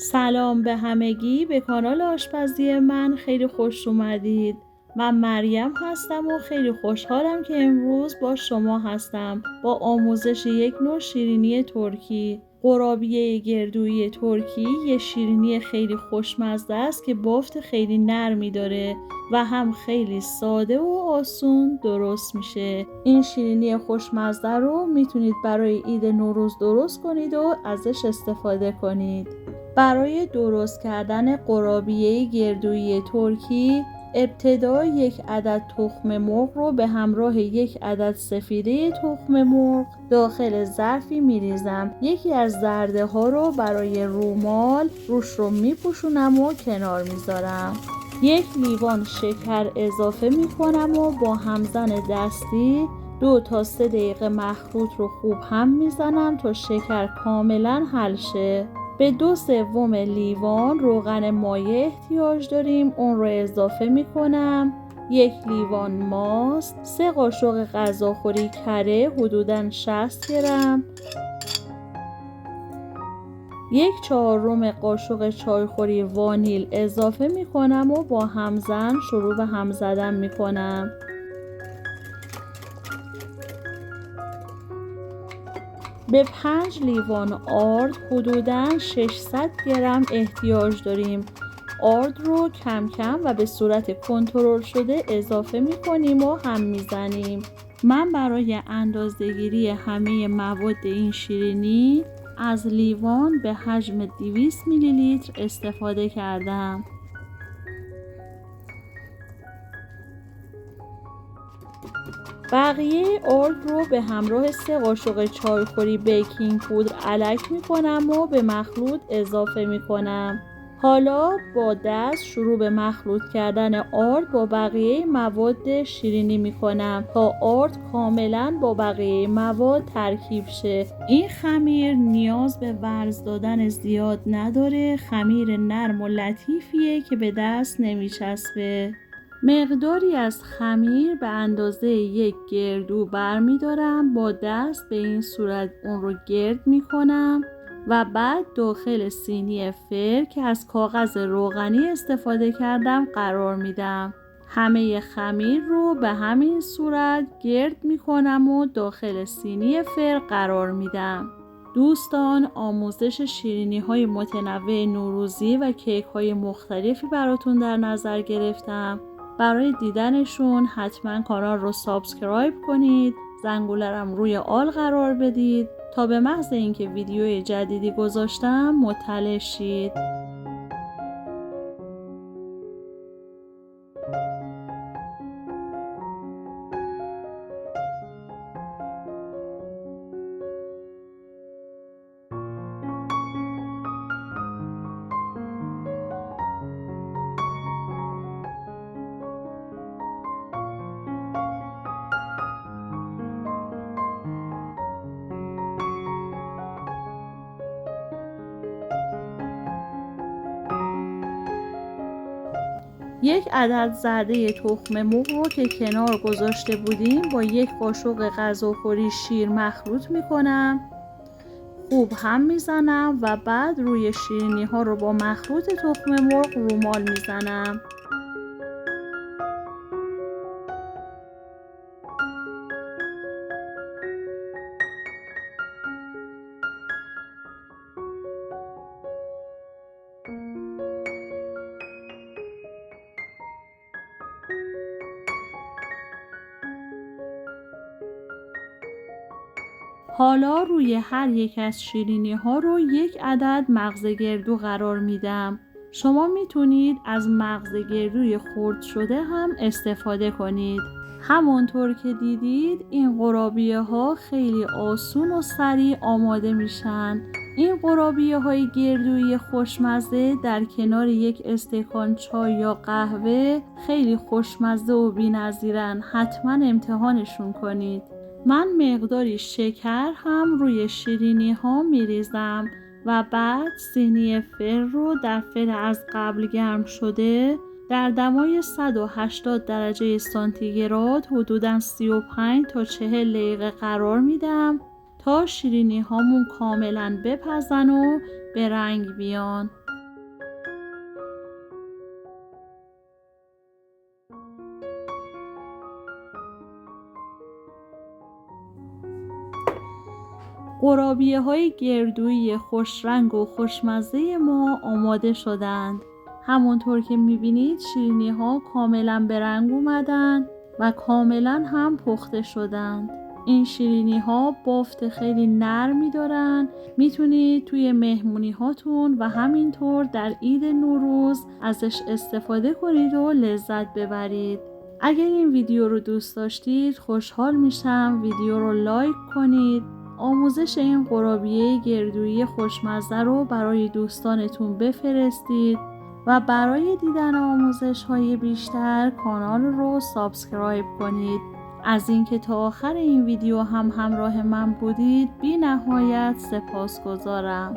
سلام به همگی، به کانال آشپزی من خیلی خوش اومدید. من مریم هستم و خیلی خوشحالم که امروز با شما هستم با آموزش یک نوع شیرینی ترکی. قرابیه گردویی ترکی یه شیرینی خیلی خوشمزه است که بافت خیلی نرمی داره و هم خیلی ساده و آسون درست میشه. این شیرینی خوشمزه رو میتونید برای عید نوروز درست کنید و ازش استفاده کنید. برای درست کردن قرابیه گردویی ترکی ابتدا یک عدد تخم مرغ رو به همراه یک عدد سفیده تخم مرغ داخل ظرفی میریزم. یکی از زرده ها رو برای رومال روش رو میپوشونم و کنار میذارم. یک لیوان شکر اضافه میکنم و با همزن دستی 2 تا 3 دقیقه مخلوط رو خوب هم میزنم تا شکر کاملا حل شه. به 2/3 لیوان روغن مایع احتیاج داریم، اون رو اضافه میکنم. 1 لیوان ماست، 3 قاشق غذاخوری کره حدوداً 60 گرم، 1/4 قاشق چایخوری وانیل اضافه میکنم و با همزن شروع به هم زدن میکنم. به 5 لیوان آرد حدوداً 600 گرم احتیاج داریم. آرد رو کم کم و به صورت کنترل شده اضافه میکنیم و هم میزنیم. من برای اندازه‌گیری همه مواد این شیرینی از لیوان به حجم 200 میلی لیتر استفاده کردم. بقیه آرد رو به همراه 3 قاشق چایخوری بیکینگ پودر الک میکنم و به مخلوط اضافه میکنم. حالا با دست شروع به مخلوط کردن آرد با بقیه مواد شیرینی میکنم تا آرد کاملا با بقیه مواد ترکیب شه. این خمیر نیاز به ورز دادن زیاد نداره، خمیر نرم و لطیفیه که به دست نمیچسبه. مقداری از خمیر به اندازه 1 گردو برمیدارم، با دست به این صورت اون رو گرد میکنم و بعد داخل سینی فر که از کاغذ روغنی استفاده کردم قرار میدم. همه خمیر رو به همین صورت گرد میکنم و داخل سینی فر قرار میدم. دوستان، آموزش شیرینی های متنوع نوروزی و کیک های مختلفی براتون در نظر گرفتم. برای دیدنشون حتما کانال رو سابسکرایب کنید، زنگوله‌رم روی آل قرار بدید تا به محض اینکه ویدیوی جدیدی گذاشتم مطلع شید. یک عدد زرده تخم مرغ رو که کنار گذاشته بودیم با 1 قاشق غذاخوری شیر مخلوط میکنم، خوب هم میزنم و بعد روی شیرینی ها رو با مخلوط تخم مرغ رومال میزنم. حالا روی هر یک از شیرینی ها رو 1 عدد مغز گردو قرار میدم. شما میتونید از مغز گردوی خرد شده هم استفاده کنید. همونطور که دیدید این قرابیه ها خیلی آسون و سریع آماده میشن. این قرابیه های گردویی خوشمزه در کنار یک استکان چای یا قهوه خیلی خوشمزه و بی‌نظیرن. حتما امتحانشون کنید. من مقداری شکر هم روی شیرینی ها میریزم و بعد سینی فر رو در فر از قبل گرم شده در دمای 180 درجه سانتیگراد حدوداً 35 تا 40 دقیقه قرار میدم تا شیرینی هامون کاملا بپزن و به رنگ بیان. قرابیه‌های گردویی خوش رنگ و خوشمزه ما آماده شدند. همونطور که می‌بینید شیرینی‌ها کاملاً به رنگ اومدن و کاملاً هم پخته شدند. این شیرینی‌ها بافت خیلی نرمی دارن. میتونید توی مهمونی هاتون و همینطور در عید نوروز ازش استفاده کنید و لذت ببرید. اگر این ویدیو رو دوست داشتید خوشحال میشم ویدیو رو لایک کنید. آموزش این قرابیه گردویی خوشمزه رو برای دوستانتون بفرستید و برای دیدن آموزش‌های بیشتر کانال رو سابسکرایب کنید. از اینکه تا آخر این ویدیو هم همراه من بودید بی نهایت سپاسگزارم.